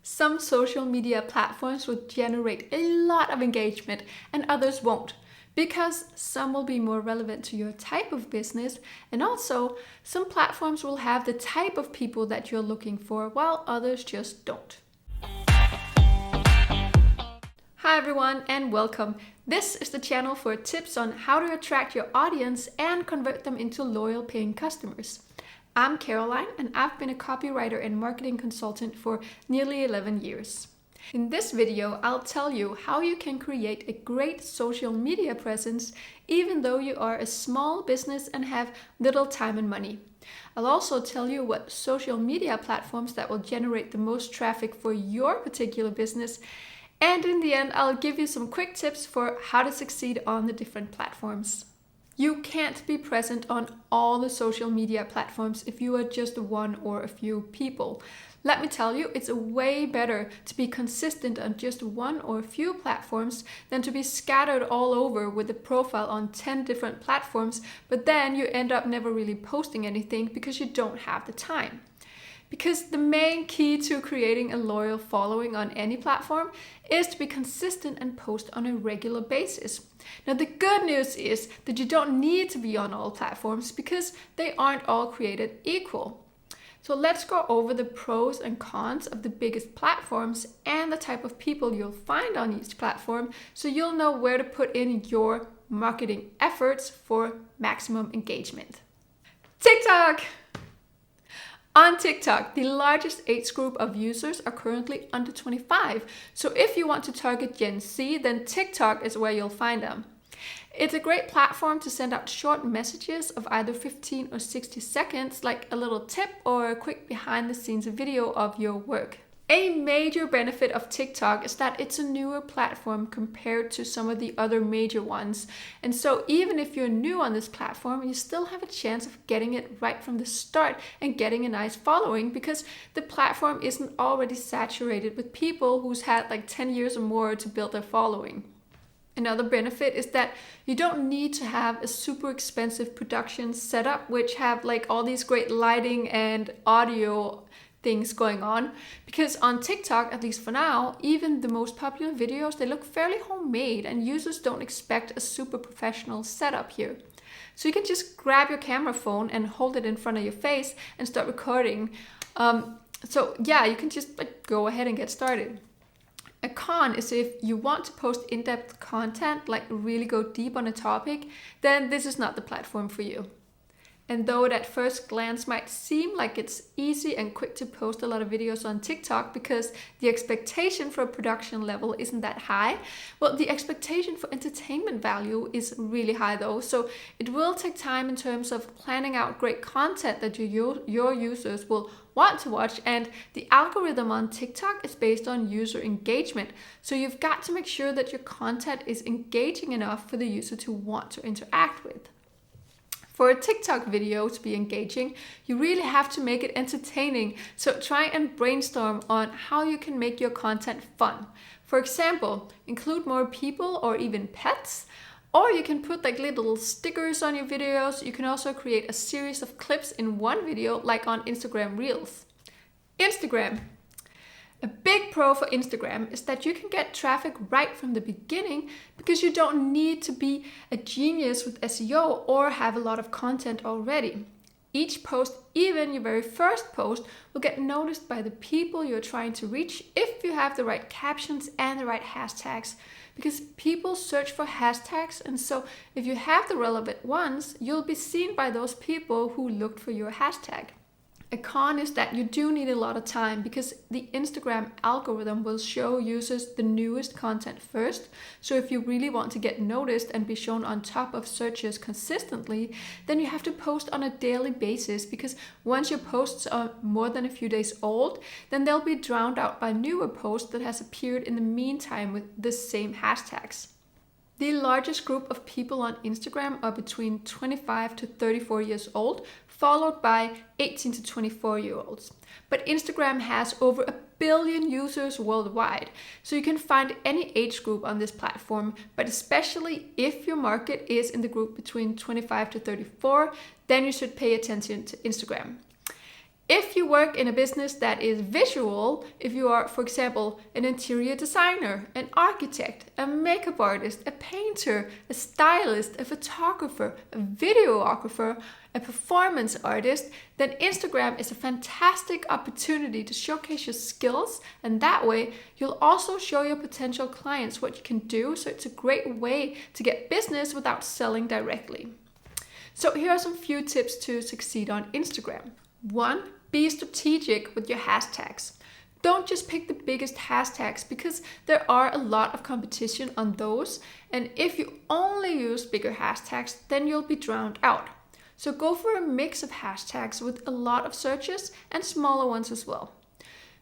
Some social media platforms will generate a lot of engagement and others won't, because some will be more relevant to your type of business, and also some platforms will have the type of people that you're looking for, while others just don't. Hi everyone and welcome. This is the channel for tips on how to attract your audience and convert them into loyal paying customers. I'm Caroline and I've been a copywriter and marketing consultant for nearly 11 years. In this video, I'll tell you how you can create a great social media presence even though you are a small business and have little time and money. I'll also tell you what social media platforms that will generate the most traffic for your particular business. And in the end, I'll give you some quick tips for how to succeed on the different platforms. You can't be present on all the social media platforms if you are just one or a few people. Let me tell you, it's way better to be consistent on just one or a few platforms than to be scattered all over with a profile on 10 different platforms, but then you end up never really posting anything because you don't have the time. Because the main key to creating a loyal following on any platform is to be consistent and post on a regular basis. Now, the good news is that you don't need to be on all platforms because they aren't all created equal. So let's go over the pros and cons of the biggest platforms and the type of people you'll find on each platform so you'll know where to put in your marketing efforts for maximum engagement. TikTok! On TikTok, the largest age group of users are currently under 25. So if you want to target Gen Z, then TikTok is where you'll find them. It's a great platform to send out short messages of either 15 or 60 seconds, like a little tip or a quick behind the scenes video of your work. A major benefit of TikTok is that it's a newer platform compared to some of the other major ones. And so even if you're new on this platform, you still have a chance of getting it right from the start and getting a nice following because the platform isn't already saturated with people who's had like 10 years or more to build their following. Another benefit is that you don't need to have a super expensive production setup, which have like all these great lighting and audio things going on, because on TikTok, at least for now, even the most popular videos, they look fairly homemade and users don't expect a super professional setup here. So you can just grab your camera phone and hold it in front of your face and start recording. So yeah, you can just go ahead and get started. A con is if you want to post in-depth content, like really go deep on a topic, then this is not the platform for you. And though it at first glance might seem like it's easy and quick to post a lot of videos on TikTok because the expectation for a production level isn't that high, well, the expectation for entertainment value is really high though. So it will take time in terms of planning out great content that your users will want to watch, and the algorithm on TikTok is based on user engagement. So you've got to make sure that your content is engaging enough for the user to want to interact with. For a TikTok video to be engaging, you really have to make it entertaining. So try and brainstorm on how you can make your content fun. For example, include more people or even pets, or you can put like little stickers on your videos. You can also create a series of clips in one video, like on Instagram Reels. Instagram. A big pro for Instagram is that you can get traffic right from the beginning because you don't need to be a genius with SEO or have a lot of content already. Each post, even your very first post, will get noticed by the people you're trying to reach if you have the right captions and the right hashtags, because people search for hashtags, and so if you have the relevant ones, you'll be seen by those people who looked for your hashtag. A con is that you do need a lot of time because the Instagram algorithm will show users the newest content first. So if you really want to get noticed and be shown on top of searches consistently, then you have to post on a daily basis, because once your posts are more than a few days old, then they'll be drowned out by newer posts that has appeared in the meantime with the same hashtags. The largest group of people on Instagram are between 25 to 34 years old, followed by 18 to 24-year-olds. But Instagram has over 1 billion users worldwide, so you can find any age group on this platform, but especially if your market is in the group between 25 to 34, then you should pay attention to Instagram. If you work in a business that is visual, if you are, for example, an interior designer, an architect, a makeup artist, a painter, a stylist, a photographer, a videographer, a performance artist, then Instagram is a fantastic opportunity to showcase your skills, and that way you'll also show your potential clients what you can do, so it's a great way to get business without selling directly. So here are some few tips to succeed on Instagram. 1. Be strategic with your hashtags. Don't just pick the biggest hashtags because there are a lot of competition on those, and if you only use bigger hashtags, then you'll be drowned out. So go for a mix of hashtags with a lot of searches and smaller ones as well.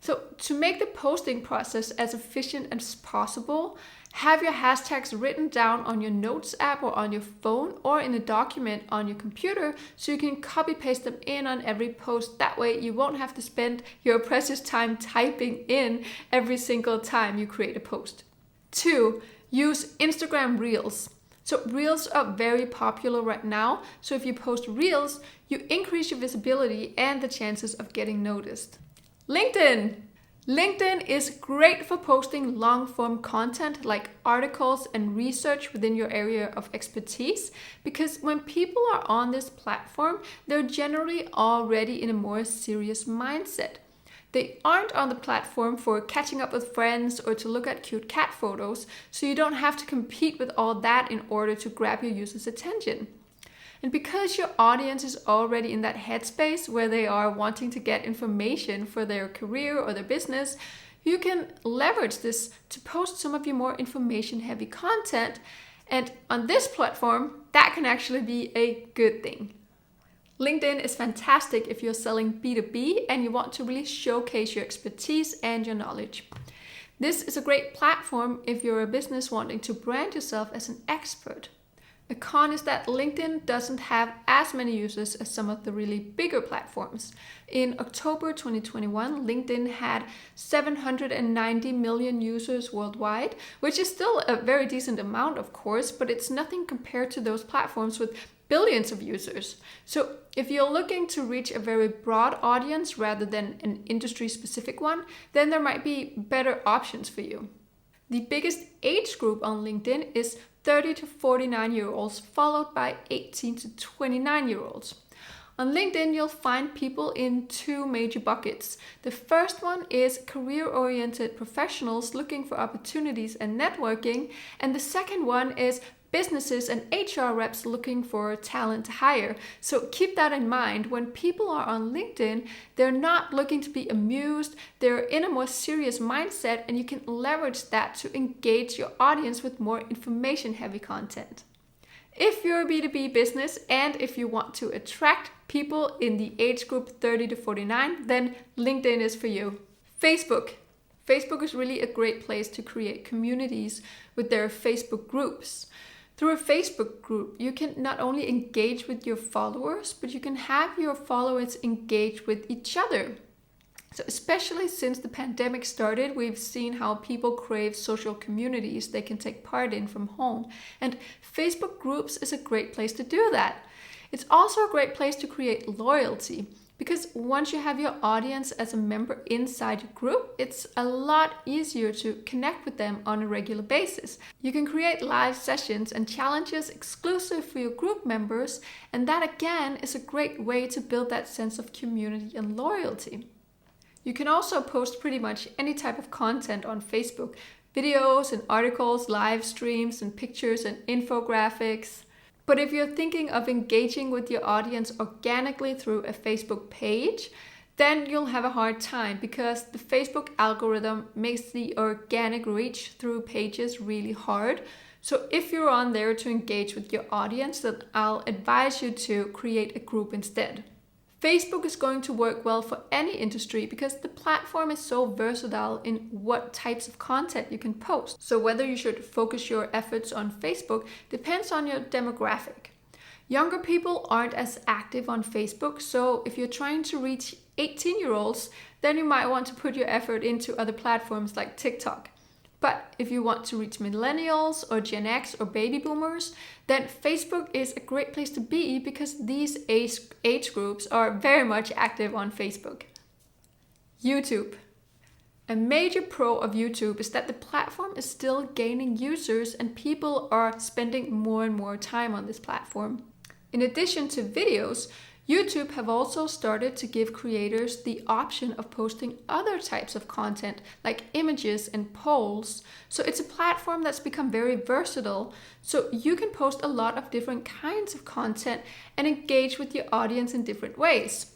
So to make the posting process as efficient as possible, have your hashtags written down on your notes app or on your phone or in a document on your computer so you can copy paste them in on every post. That way you won't have to spend your precious time typing in every single time you create a post. 2. Use Instagram Reels. So Reels are very popular right now. So if you post Reels, you increase your visibility and the chances of getting noticed. LinkedIn. LinkedIn is great for posting long-form content like articles and research within your area of expertise, because when people are on this platform, they're generally already in a more serious mindset. They aren't on the platform for catching up with friends or to look at cute cat photos, so you don't have to compete with all that in order to grab your users' attention. And because your audience is already in that headspace where they are wanting to get information for their career or their business, you can leverage this to post some of your more information-heavy content. And on this platform, that can actually be a good thing. LinkedIn is fantastic if you're selling B2B and you want to really showcase your expertise and your knowledge. This is a great platform if you're a business wanting to brand yourself as an expert. A con is that LinkedIn doesn't have as many users as some of the really bigger platforms. In October 2021, LinkedIn had 790 million users worldwide, which is still a very decent amount, of course, but it's nothing compared to those platforms with billions of users. So if you're looking to reach a very broad audience rather than an industry-specific one, then there might be better options for you. The biggest age group on LinkedIn is 30 to 49-year-olds, followed by 18 to 29-year-olds. On LinkedIn, you'll find people in two major buckets. The first one is career-oriented professionals looking for opportunities and networking, and the second one is businesses and HR reps looking for talent to hire. So keep that in mind. When people are on LinkedIn, they're not looking to be amused, they're in a more serious mindset, and you can leverage that to engage your audience with more information-heavy content. If you're a B2B business and if you want to attract people in the age group 30 to 49, then LinkedIn is for you. Facebook. Facebook is really a great place to create communities with their Facebook groups. Through a Facebook group, you can not only engage with your followers, but you can have your followers engage with each other. So especially since the pandemic started, we've seen how people crave social communities they can take part in from home. And Facebook groups is a great place to do that. It's also a great place to create loyalty, because once you have your audience as a member inside your group, it's a lot easier to connect with them on a regular basis. You can create live sessions and challenges exclusive for your group members, and that again is a great way to build that sense of community and loyalty. You can also post pretty much any type of content on Facebook: videos and articles, live streams and pictures and infographics. But if you're thinking of engaging with your audience organically through a Facebook page, then you'll have a hard time because the Facebook algorithm makes the organic reach through pages really hard. So if you're on there to engage with your audience, then I'll advise you to create a group instead. Facebook is going to work well for any industry because the platform is so versatile in what types of content you can post. So whether you should focus your efforts on Facebook depends on your demographic. Younger people aren't as active on Facebook, so if you're trying to reach 18-year-olds, then you might want to put your effort into other platforms like TikTok. But if you want to reach millennials or Gen X or baby boomers, then Facebook is a great place to be because these age groups are very much active on Facebook. YouTube. A major pro of YouTube is that the platform is still gaining users and people are spending more and more time on this platform. In addition to videos, YouTube have also started to give creators the option of posting other types of content like images and polls. So it's a platform that's become very versatile. So you can post a lot of different kinds of content and engage with your audience in different ways.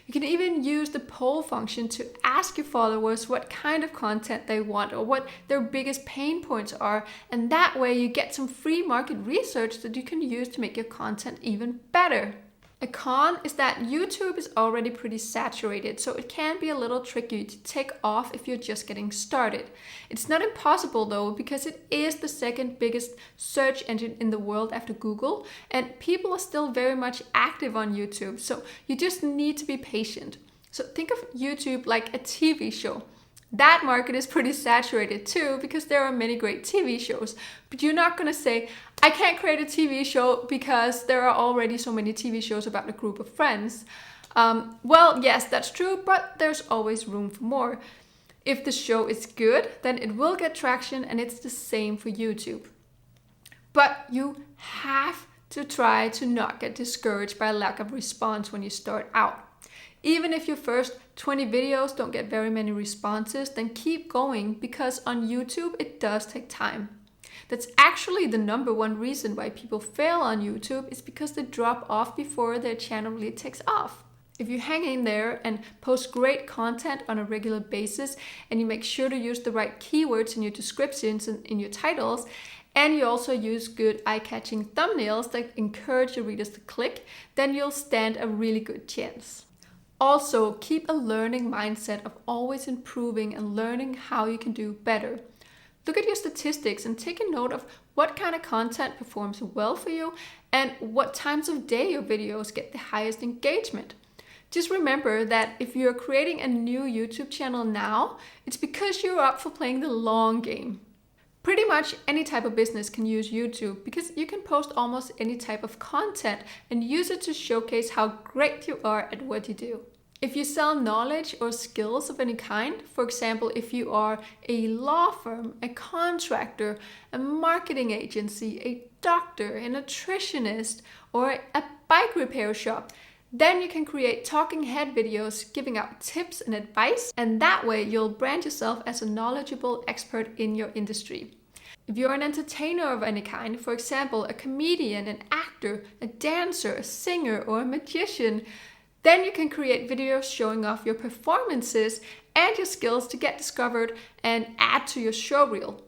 You can even use the poll function to ask your followers what kind of content they want or what their biggest pain points are. And that way you get some free market research that you can use to make your content even better. A con is that YouTube is already pretty saturated, so it can be a little tricky to take off if you're just getting started. It's not impossible though, because it is the second biggest search engine in the world after Google, and people are still very much active on YouTube, so you just need to be patient. So think of YouTube like a TV show. That market is pretty saturated too because there are many great TV shows. But you're not going to say, I can't create a TV show because there are already so many TV shows about a group of friends. Well, yes, that's true, but there's always room for more. If the show is good, then it will get traction, and it's the same for YouTube. But you have to try to not get discouraged by lack of response when you start out. Even if your first 20 videos don't get very many responses, then keep going because on YouTube it does take time. That's actually the number one reason why people fail on YouTube is because they drop off before their channel really takes off. If you hang in there and post great content on a regular basis and you make sure to use the right keywords in your descriptions and in your titles, and you also use good eye-catching thumbnails that encourage your readers to click, then you'll stand a really good chance. Also, keep a learning mindset of always improving and learning how you can do better. Look at your statistics and take a note of what kind of content performs well for you and what times of day your videos get the highest engagement. Just remember that if you're creating a new YouTube channel now, it's because you're up for playing the long game. Pretty much any type of business can use YouTube because you can post almost any type of content and use it to showcase how great you are at what you do. If you sell knowledge or skills of any kind, for example, if you are a law firm, a contractor, a marketing agency, a doctor, a nutritionist, or a bike repair shop, then you can create talking head videos giving out tips and advice, and that way you'll brand yourself as a knowledgeable expert in your industry. If you're an entertainer of any kind, for example, a comedian, an actor, a dancer, a singer, or a magician, then you can create videos showing off your performances and your skills to get discovered and add to your showreel.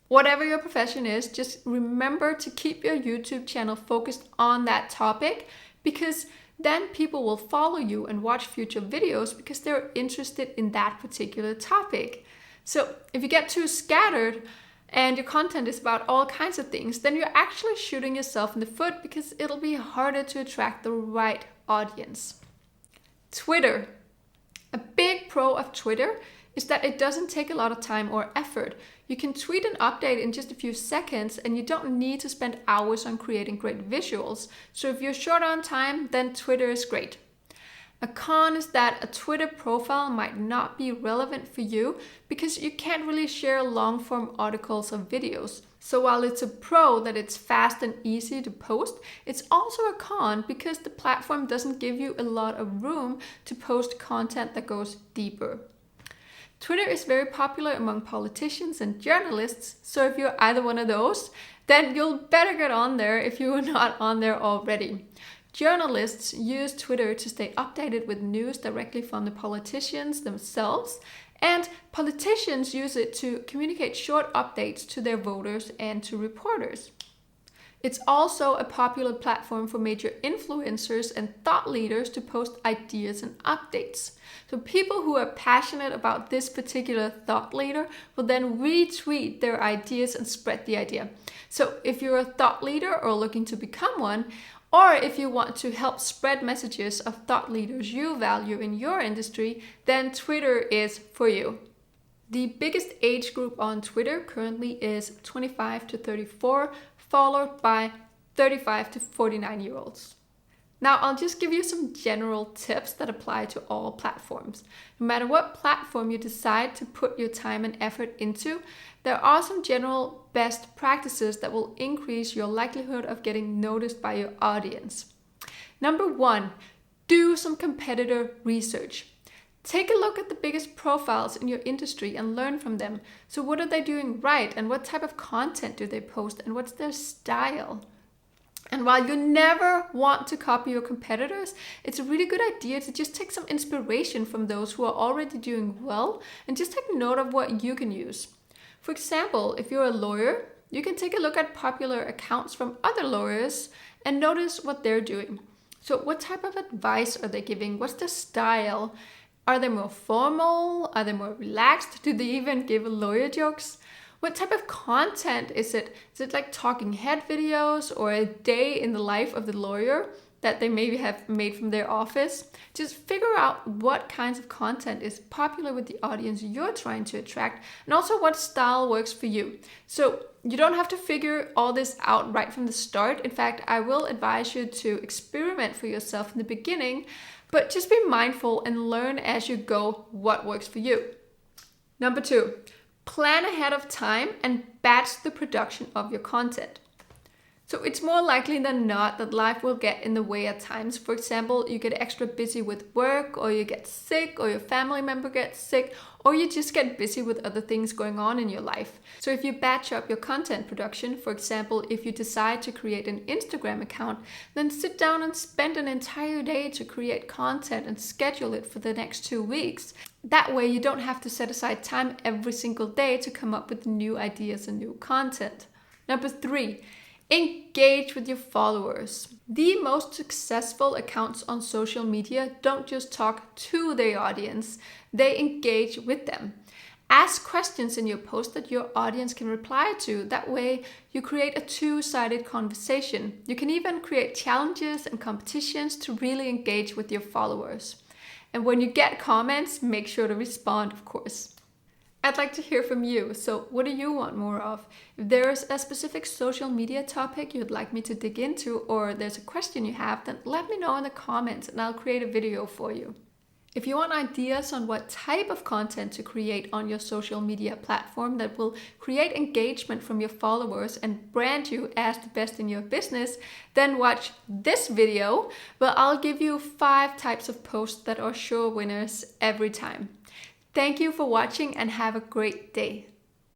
Whatever your profession is, just remember to keep your YouTube channel focused on that topic, because then people will follow you and watch future videos because they're interested in that particular topic. So if you get too scattered and your content is about all kinds of things, then you're actually shooting yourself in the foot because it'll be harder to attract the right audience. Twitter. A big pro of Twitter is that it doesn't take a lot of time or effort. You can tweet an update in just a few seconds and you don't need to spend hours on creating great visuals. So if you're short on time, then Twitter is great. A con is that a Twitter profile might not be relevant for you because you can't really share long-form articles or videos. So while it's a pro that it's fast and easy to post, it's also a con because the platform doesn't give you a lot of room to post content that goes deeper. Twitter is very popular among politicians and journalists, so if you're either one of those, then you'll better get on there if you are not on there already. Journalists use Twitter to stay updated with news directly from the politicians themselves, and politicians use it to communicate short updates to their voters and to reporters. It's also a popular platform for major influencers and thought leaders to post ideas and updates. So people who are passionate about this particular thought leader will then retweet their ideas and spread the idea. So if you're a thought leader or looking to become one, or if you want to help spread messages of thought leaders you value in your industry, then Twitter is for you. The biggest age group on Twitter currently is 25 to 34, followed by 35 to 49-year-olds. Now, I'll just give you some general tips that apply to all platforms. No matter what platform you decide to put your time and effort into, there are some general best practices that will increase your likelihood of getting noticed by your audience. Number 1, do some competitor research. Take a look at the biggest profiles in your industry and learn from them. So what are they doing right, and what type of content do they post, and what's their style? And while you never want to copy your competitors, it's a really good idea to just take some inspiration from those who are already doing well and just take note of what you can use. For example, if you're a lawyer, you can take a look at popular accounts from other lawyers and notice what they're doing. So what type of advice are they giving? What's their style? Are they more formal? Are they more relaxed? Do they even give lawyer jokes? What type of content is it? Is it like talking head videos or a day in the life of the lawyer that they maybe have made from their office? Just figure out what kinds of content is popular with the audience you're trying to attract, and also what style works for you. So you don't have to figure all this out right from the start. In fact, I will advise you to experiment for yourself in the beginning, but just be mindful and learn as you go what works for you. Number 2, plan ahead of time and batch the production of your content. So it's more likely than not that life will get in the way at times. For example, you get extra busy with work, or you get sick, or your family member gets sick, or you just get busy with other things going on in your life. So if you batch up your content production, for example, if you decide to create an Instagram account, then sit down and spend an entire day to create content and schedule it for the next 2 weeks. That way you don't have to set aside time every single day to come up with new ideas and new content. Number 3, engage with your followers. The most successful accounts on social media don't just talk to their audience, they engage with them. Ask questions in your post that your audience can reply to. That way you create a two-sided conversation. You can even create challenges and competitions to really engage with your followers. And when you get comments, make sure to respond, of course. I'd like to hear from you. So what do you want more of? If there's a specific social media topic you'd like me to dig into, or there's a question you have, then let me know in the comments and I'll create a video for you. If you want ideas on what type of content to create on your social media platform that will create engagement from your followers and brand you as the best in your business, then watch this video where I'll give you 5 types of posts that are sure winners every time. Thank you for watching and have a great day.